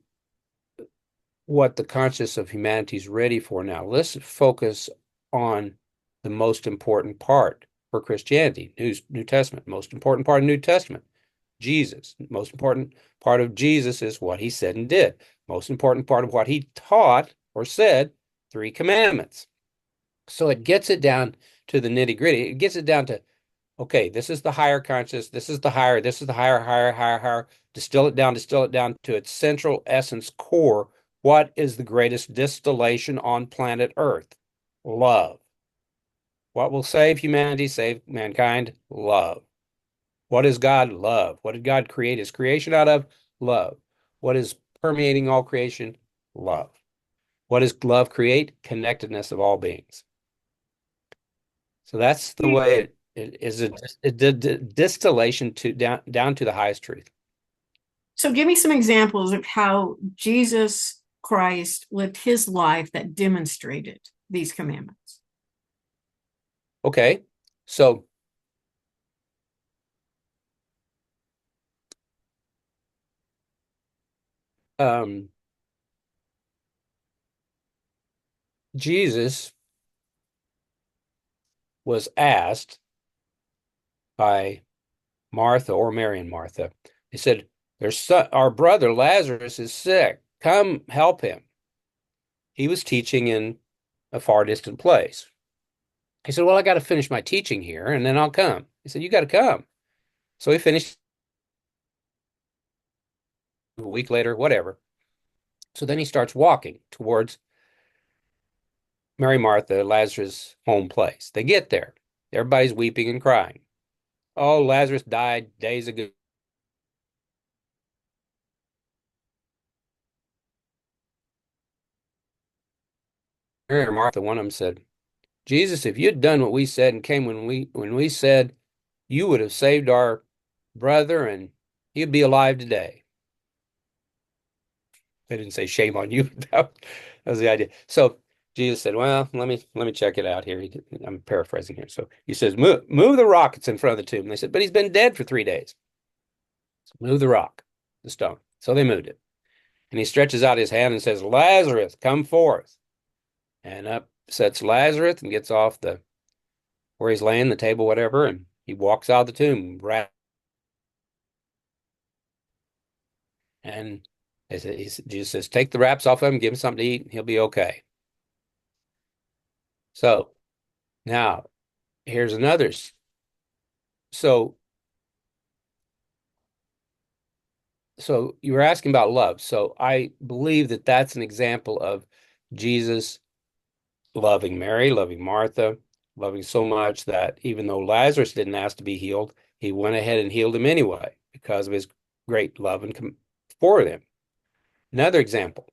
what the conscious of humanity is ready for now. Let's focus on the most important part for Christianity, New Testament, most important part of New Testament, Jesus. Most important part of Jesus is what he said and did. Most important part of what he taught or said, three commandments. So it gets it down to the nitty gritty. It gets it down to, okay, this is the higher conscious, this is the higher, higher. Distill it down to its central essence core. What is the greatest distillation on planet Earth? Love. What will save humanity, save mankind? Love. What is God? Love. What did God create his creation out of? Love. What is permeating all creation? Love. What does love create? Connectedness of all beings. So that's the way it is a distillation to down to the highest truth. So give me some examples of how Jesus Christ lived his life that demonstrated these commandments. Okay. So um Jesus was asked by Martha or Mary and Martha. He said, our brother Lazarus is sick. Come help him. He was teaching in a far distant place. He said, "Well, I got to finish my teaching here and then I'll come." He said, "You got to come." So he finished a week later, whatever. So then he starts walking towards Mary, Martha, Lazarus' home place. They get there. Everybody's weeping and crying. "Oh, Lazarus died days ago." Mary and Martha, one of them said, "Jesus, if you'd done what we said and came when we said, you would have saved our brother and he'd be alive today." They didn't say shame on you. That was the idea. So Jesus said, "Well, let me check it out here." I'm paraphrasing here. So he says, move the rock that's in front of the tomb." And they said, "But he's been dead for 3 days." So move the rock, the stone. So they moved it. And he stretches out his hand and says, "Lazarus, come forth." And up sets Lazarus and gets off where he's laying, the table, whatever, and he walks out of the tomb. And Jesus says, take the wraps off of him, give him something to eat, and he'll be okay. So now here's another. So you were asking about love. So I believe that that's an example of Jesus loving Mary, loving Martha, loving so much that even though Lazarus didn't ask to be healed, he went ahead and healed him anyway because of his great love and for them. Another example,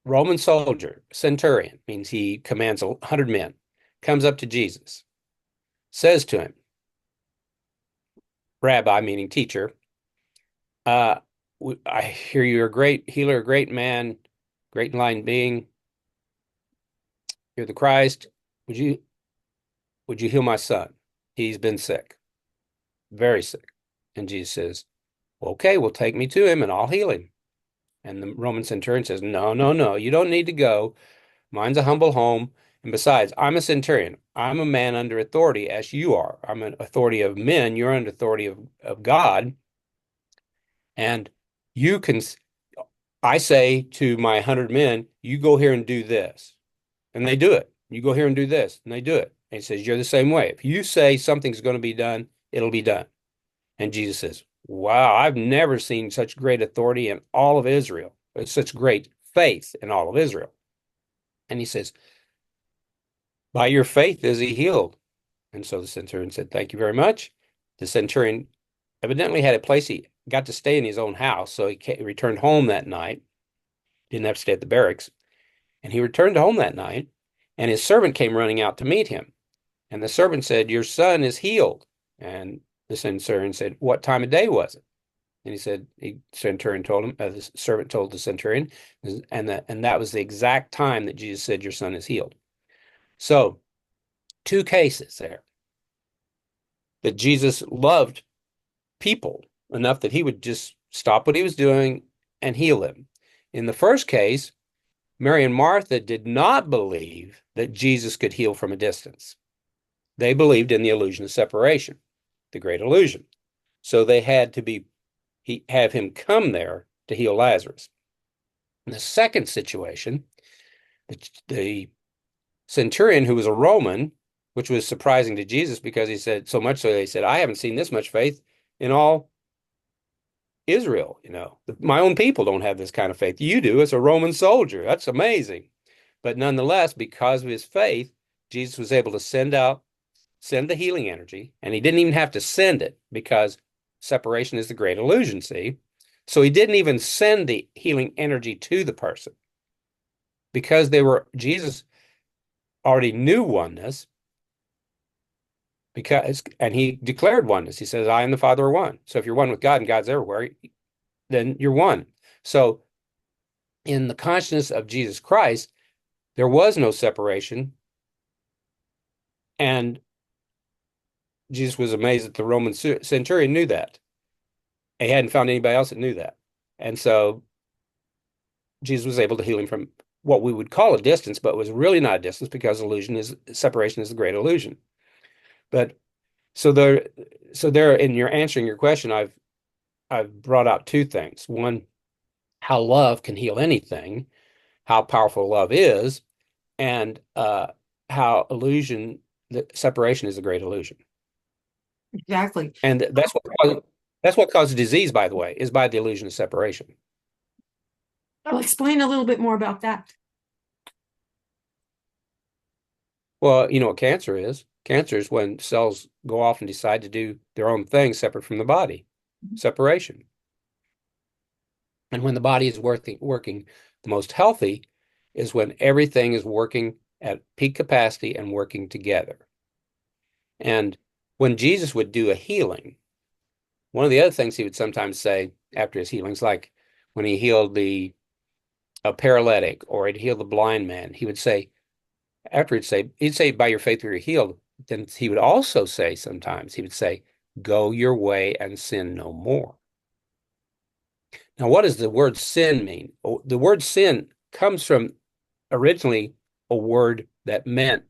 Roman soldier, centurion, means he commands 100 men, comes up to Jesus, says to him, Rabbi, meaning teacher, uh, I hear you're a great healer, a great man, great enlightened being. You're the Christ. Would you heal my son? He's been sick, very sick. And Jesus says, well, okay, well, take me to him and I'll heal him. And the Roman centurion says, no, no, no, you don't need to go. Mine's a humble home. And besides, I'm a centurion. I'm a man under authority as you are. I'm an authority of men. You're under authority of God. And you can, I say to my 100 men, you go here and do this. And they do it. You go here and do this. And they do it. And he says, you're the same way. If you say something's going to be done, it'll be done. And Jesus says, wow, I've never seen such great authority in all of Israel. Such great faith in all of Israel. And he says, by your faith is he healed. And so the centurion said, thank you very much. The centurion evidently had a place he got to stay in his own house. So he returned home that night. Didn't have to stay at the barracks. And he returned home that night. And his servant came running out to meet him. And the servant said, your son is healed. And the centurion said, what time of day was it? And he said, the centurion told him, the servant told the centurion, and that was the exact time that Jesus said, your son is healed. So, two cases there that Jesus loved people enough that he would just stop what he was doing and heal them. In the first case, Mary and Martha did not believe that Jesus could heal from a distance. They believed in the illusion of separation, the great illusion. So they had to have him come there to heal Lazarus. In the second situation, the centurion, who was a Roman, which was surprising to Jesus because he said, so much so they said, I haven't seen this much faith in all Israel. My own people don't have this kind of faith. You do as a Roman soldier. That's amazing. But nonetheless, because of his faith, Jesus was able to send the healing energy, and he didn't even have to send it because separation is the great illusion, see? So he didn't even send the healing energy to the person because Jesus already knew oneness and he declared oneness. He says, I and the Father are one. So if you're one with God and God's everywhere, then you're one. So in the consciousness of Jesus Christ, there was no separation. And Jesus was amazed that the Roman centurion knew that. He hadn't found anybody else that knew that. And so Jesus was able to heal him from what we would call a distance, but it was really not a distance because separation is the great illusion. But so there, in your answering your question, I've brought out two things. One, how love can heal anything, how powerful love is, and how separation is a great illusion. Exactly. And that's what causes disease, by the way, is by the illusion of separation. I'll explain a little bit more about that. Well, you know what cancer is? Cancer is when cells go off and decide to do their own thing separate from the body. Separation. And when the body is working the most healthy is when everything is working at peak capacity and working together. And when Jesus would do a healing, one of the other things he would sometimes say after his healings, like when he healed a paralytic or he'd heal the blind man, he would say, he'd say, by your faith you're healed. Then he would also say sometimes, he would say, go your way and sin no more. Now, what does the word sin mean? The word sin comes from originally a word that meant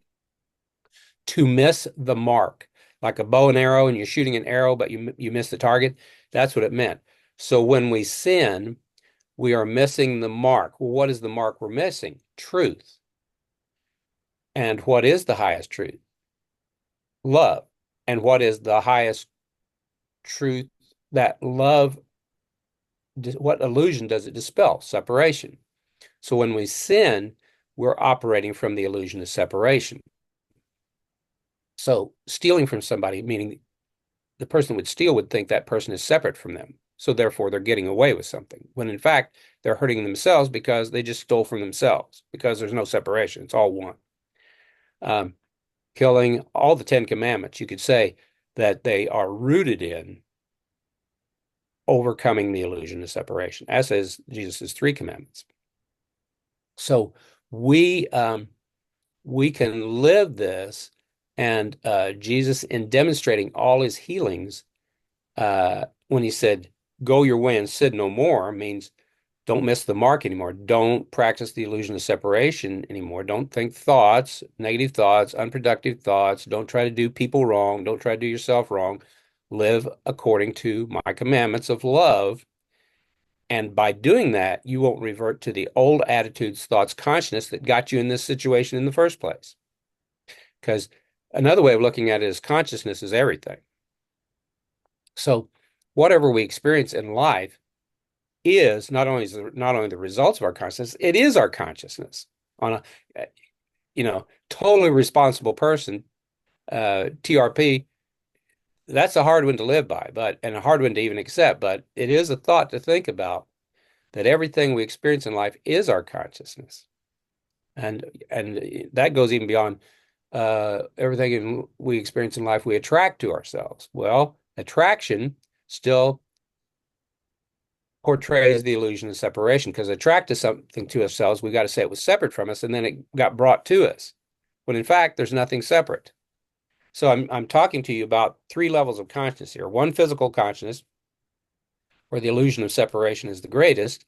to miss the mark. like a bow and arrow, and you're shooting an arrow, but you miss the target. That's what it meant. So when we sin, we are missing the mark. Well, what is the mark we're missing? Truth. And what is the highest truth? Love. And what is the highest truth that love, what illusion does it dispel? Separation. So when we sin, we're operating from the illusion of separation. So stealing from somebody, meaning the person would steal would think that person is separate from them. So therefore they're getting away with something, when in fact they're hurting themselves because they just stole from themselves, because there's no separation. It's all one. Killing, all the 10 Commandments, you could say that they are rooted in overcoming the illusion of separation, as is Jesus's 3 commandments. So we can live this, and Jesus, in demonstrating all his healings, when he said, "Go your way and sin no more," means don't miss the mark anymore. Don't practice the illusion of separation anymore. Don't think thoughts, negative thoughts, unproductive thoughts. Don't try to do people wrong. Don't try to do yourself wrong. Live according to my commandments of love. And by doing that, you won't revert to the old attitudes, thoughts, consciousness that got you in this situation in the first place. Because another way of looking at it is consciousness is everything. So whatever we experience in life is not only the results of our consciousness, it is our consciousness. On a totally responsible person, TRP, that's a hard one to live by, and a hard one to even accept, but it is a thought to think about, that everything we experience in life is our consciousness. And that goes even beyond everything we experience in life we attract to ourselves. Well, attraction still portrays the illusion of separation, because attract to something to ourselves, we got to say it was separate from us, and then it got brought to us, when in fact there's nothing separate. So I'm talking to you about 3 levels of consciousness here. One, physical consciousness, where the illusion of separation is the greatest.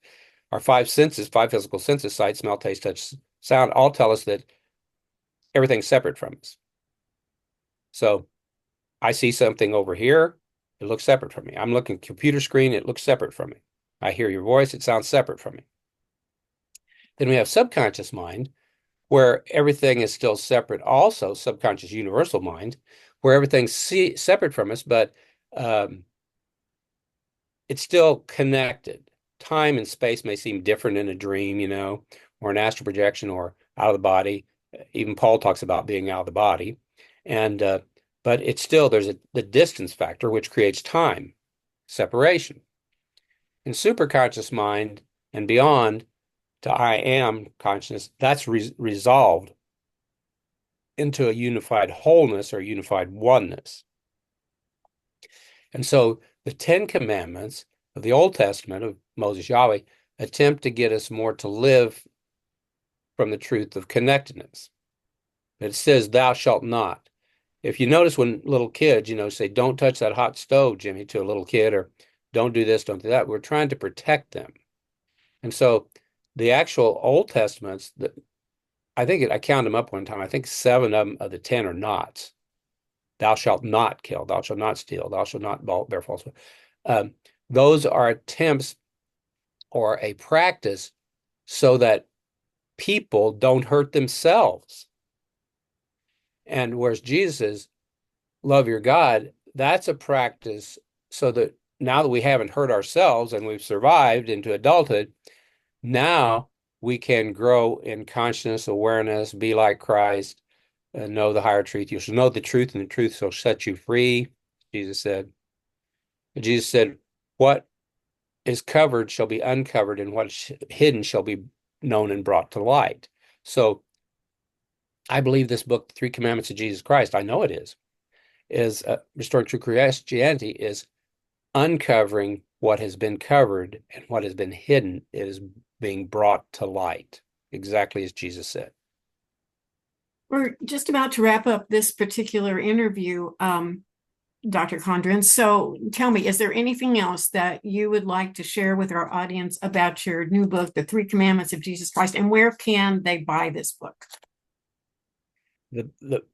Our 5 senses, 5 physical senses, sight, smell, taste, touch, sound, all tell us that everything's separate from us. So I see something over here, it looks separate from me. I'm looking at a computer screen, it looks separate from me. I hear your voice, it sounds separate from me. Then we have subconscious mind, where everything is still separate, also subconscious universal mind, where everything's separate from us, but it's still connected. Time and space may seem different in a dream, or an astral projection, or out of the body. Even Paul talks about being out of the body. But it's still, there's the distance factor, which creates time, separation. In superconscious mind and beyond to I am consciousness, that's resolved into a unified wholeness or unified oneness. And so the 10 Commandments of the Old Testament of Moses Yahweh attempt to get us more to live from the truth of connectedness. It says, "Thou shalt not." If you notice, when little kids, say, "Don't touch that hot stove, Jimmy," to a little kid, or "Don't do this, don't do that," we're trying to protect them. And so the actual Old Testaments, I counted them up one time, I think 7 of the 10 are nots. Thou shalt not kill, thou shalt not steal, thou shalt not bear false witness. Those are attempts or a practice so that people don't hurt themselves. And whereas Jesus is, "Love your God," that's a practice so that now that we haven't hurt ourselves and we've survived into adulthood, now we can grow in consciousness, awareness, be like Christ, and know the higher truth. You shall know the truth, and the truth shall set you free, Jesus said. Jesus said, "What is covered shall be uncovered, and what is hidden shall be known and brought to light." So I believe this book, The 3 Commandments of Jesus Christ, I know it is Restoring True Christianity, is uncovering what has been covered, and what has been hidden is being brought to light, exactly as Jesus said. We're just about to wrap up this particular interview, Dr. Condren. So tell me, is there anything else that you would like to share with our audience about your new book, The 3 Commandments of Jesus Christ, and where can they buy this book?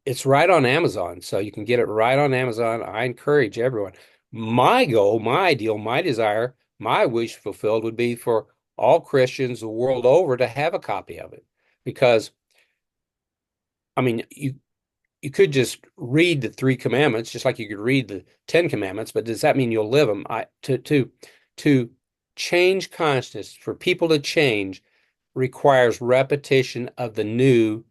it's right on Amazon, so you can get it right on Amazon. I encourage everyone. My goal, my ideal, my desire, my wish fulfilled would be for all Christians the world over to have a copy of it. Because, I mean, you could just read the three commandments, just like you could read the Ten Commandments, but does that mean you'll live them? To change consciousness, for people to change, requires repetition of the new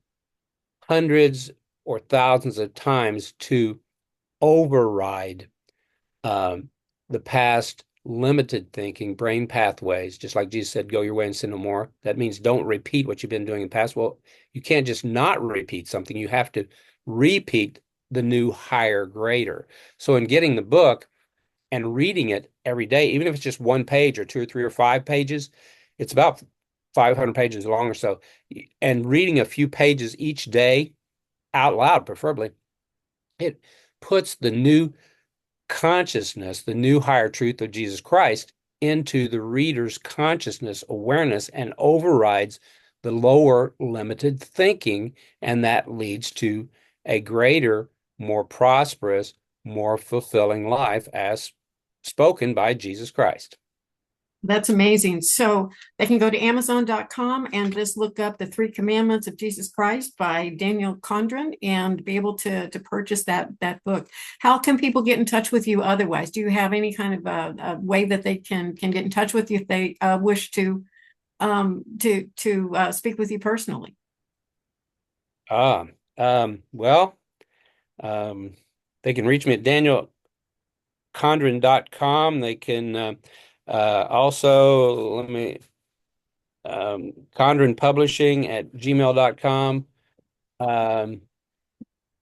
hundreds or thousands of times to override the past limited thinking, brain pathways, just like Jesus said, go your way and sin no more. That means don't repeat what you've been doing in the past. Well, you can't just not repeat something. You have to repeat the new, higher, greater. So in getting the book and reading it every day, even if it's just one page or two or three or 5 pages, it's about 500 pages long or so. And reading a few pages each day out loud, preferably, it puts the new consciousness, the new higher truth of Jesus Christ into the reader's consciousness, awareness, and overrides the lower limited thinking. And that leads to a greater, more prosperous, more fulfilling life as spoken by Jesus Christ. That's amazing. So they can go to Amazon.com and just look up The Three Commandments of Jesus Christ by Daniel Condren and be able to purchase that book. How can people get in touch with you otherwise? Do you have any kind of a way that they can get in touch with you if they wish to speak with you personally? Well, they can reach me at danielcondren.com. They can also, Condren Publishing at gmail.com.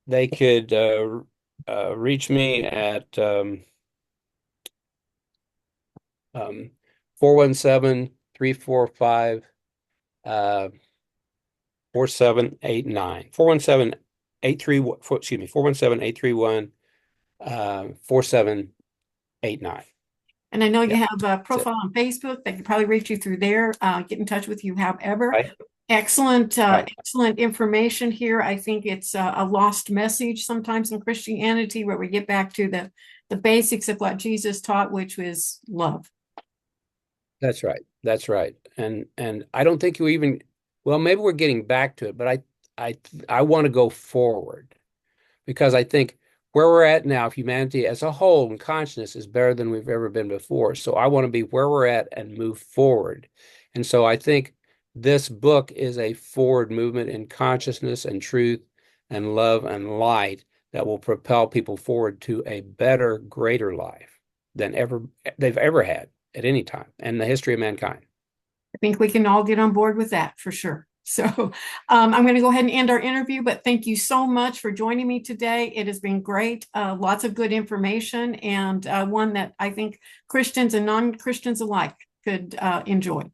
They could reach me at 417-345 4789. 417-831 4789. And I know you Yep. have a profile on Facebook. They can probably reach you through there, get in touch with you however. Right. Excellent, Right. excellent information here. I think it's a lost message sometimes in Christianity where we get back to the basics of what Jesus taught, which was love. That's right. That's right. And I don't think you even, well, maybe we're getting back to it, but I want to go forward because I think where we're at now, humanity as a whole and consciousness is better than we've ever been before. So I want to be where we're at and move forward. And so I think this book is a forward movement in consciousness and truth and love and light that will propel people forward to a better, greater life than they've ever had at any time in the history of mankind. I think we can all get on board with that for sure. So I'm going to go ahead and end our interview, but thank you so much for joining me today. It has been great. Lots of good information and one that I think Christians and non-Christians alike could enjoy.